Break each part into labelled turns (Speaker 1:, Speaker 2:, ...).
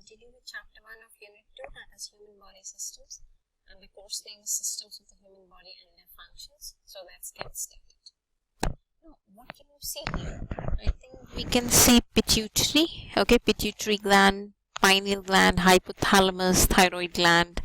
Speaker 1: continue with chapter 1 of unit 2, that is human body systems, and the course name is systems of the human body and their functions. So let's get started. Now, what can you see here? I think we can see pituitary, okay, pituitary gland, pineal gland, hypothalamus, thyroid gland,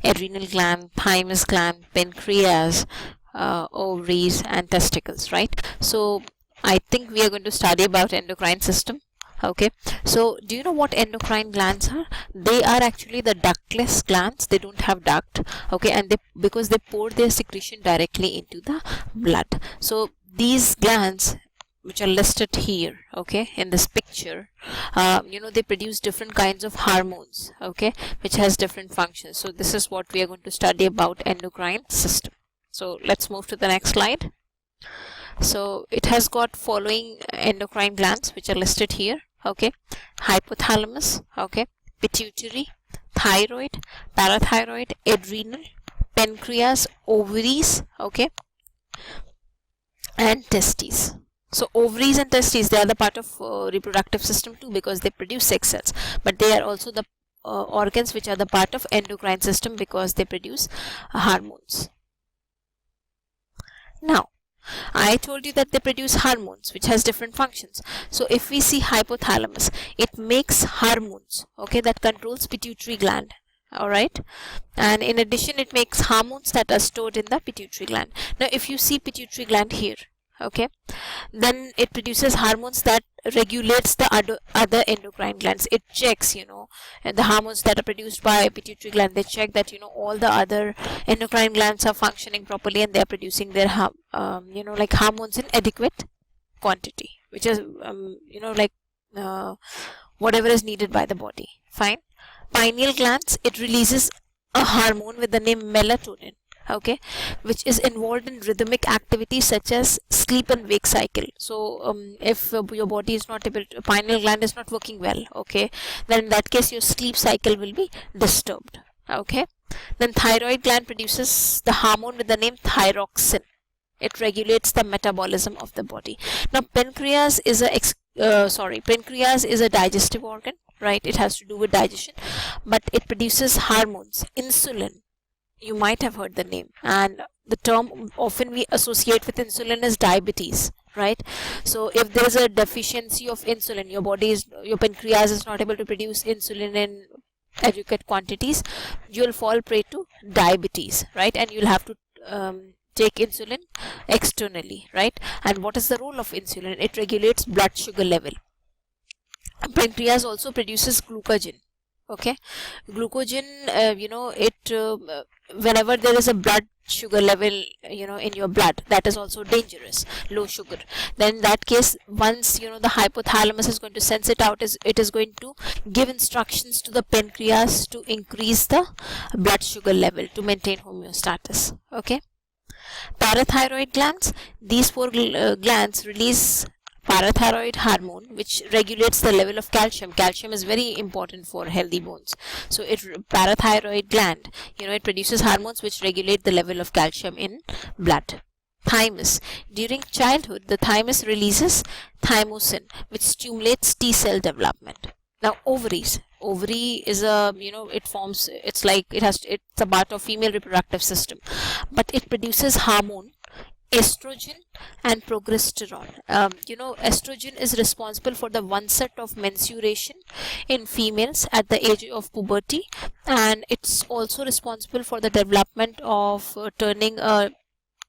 Speaker 1: adrenal gland, thymus gland, pancreas, ovaries and testicles, right? So I think we are going to study about endocrine system. Okay, so do you know what endocrine glands are? They are actually the ductless glands. They don't have duct, okay, and because they pour their secretion directly into the blood. So these glands, which are listed here, okay, in this picture, they produce different kinds of hormones, okay, which has different functions. So this is what we are going to study about endocrine system. So let's move to the next slide. So it has got following endocrine glands which are listed here, okay, hypothalamus, okay, pituitary, thyroid, parathyroid, adrenal, pancreas, ovaries, okay, and testes. So ovaries and testes, they are the part of reproductive system too, because they produce sex cells, but they are also the organs which are the part of endocrine system because they produce hormones. Now, I told you that they produce hormones which has different functions. So if we see hypothalamus, it makes hormones, okay, that controls pituitary gland, alright, and in addition it makes hormones that are stored in the pituitary gland. Now if you see pituitary gland here, okay, then it produces hormones that regulates the other endocrine glands. It checks, and the hormones that are produced by pituitary gland, they check that, all the other endocrine glands are functioning properly and they are producing their, like hormones in adequate quantity, which is, whatever is needed by the body. Fine. Pineal glands, it releases a hormone with the name melatonin, okay, which is involved in rhythmic activities such as sleep and wake cycle. So if your body is not able to, pineal gland is not working well, okay, then in that case your sleep cycle will be disturbed, okay. Then thyroid gland produces the hormone with the name thyroxine. It regulates the metabolism of the body. Now pancreas is a digestive organ, right? It has to do with digestion, but it produces hormones, insulin. You might have heard the name, and the term often we associate with insulin is diabetes, right? So if there is a deficiency of insulin, your pancreas is not able to produce insulin in adequate quantities, you'll fall prey to diabetes, right? And you'll have to take insulin externally, right? And what is the role of insulin? It regulates blood sugar level. Pancreas also produces glucagon. Okay, glucagon, whenever there is a blood sugar level, in your blood, that is also dangerous, low sugar. Then in that case, once, the hypothalamus is going to sense it out, it is going to give instructions to the pancreas to increase the blood sugar level to maintain homeostasis. Okay. Parathyroid glands, these four glands release parathyroid hormone which regulates the level of calcium. Calcium is very important for healthy bones. So parathyroid gland, it produces hormones which regulate the level of calcium in blood. Thymus, during childhood the thymus releases thymosin which stimulates T cell development. Now ovaries, ovary is a, it's a part of female reproductive system, but it produces hormone estrogen and progesterone. Estrogen is responsible for the onset of menstruation in females at the age of puberty, and it's also responsible for the development of turning a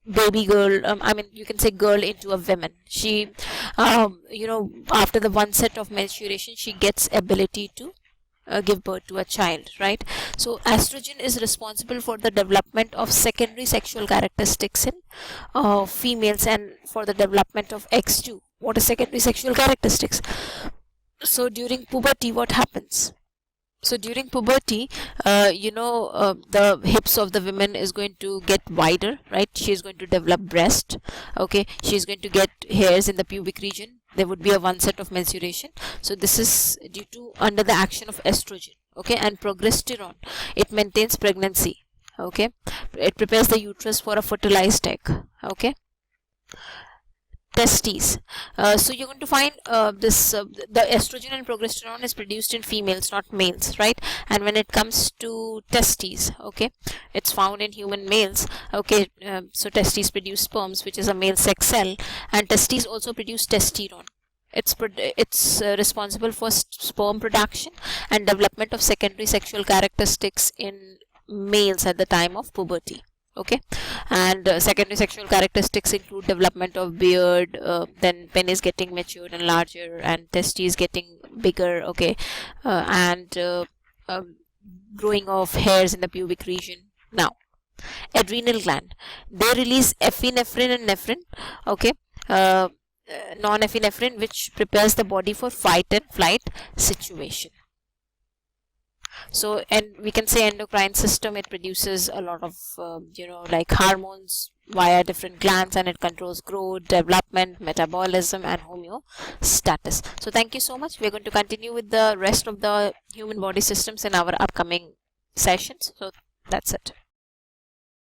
Speaker 1: baby girl, you can say girl, into a woman. She, after the onset of menstruation, she gets ability to give birth to a child, right? So estrogen is responsible for the development of secondary sexual characteristics in females and for the development of X2. What is secondary sexual characteristics? So during puberty, what happens? So during puberty, the hips of the women is going to get wider, right? She is going to develop breast, okay? She is going to get hairs in the pubic region. There would be a onset of menstruation. So this is due to under the action of estrogen, okay? And progesterone, it maintains pregnancy, okay? It prepares the uterus for a fertilized egg, okay? testes. So you're going to find the estrogen and progesterone is produced in females, not males, right? And when it comes to testes, okay, it's found in human males. Okay, so testes produce sperms, which is a male sex cell, and testes also produce testosterone. It's responsible for sperm production and development of secondary sexual characteristics in males at the time of puberty. Okay, and secondary sexual characteristics include development of beard, then penis getting matured and larger, and testes getting bigger. Okay, and growing of hairs in the pubic region. Now, adrenal gland, they release epinephrine and nephrin. Okay, non-epinephrine, which prepares the body for fight and flight situation. So, and we can say endocrine system, it produces a lot of like hormones via different glands, and it controls growth, development, metabolism, and homeostasis. So thank you so much. We're going to continue with the rest of the human body systems in our upcoming sessions. So that's it.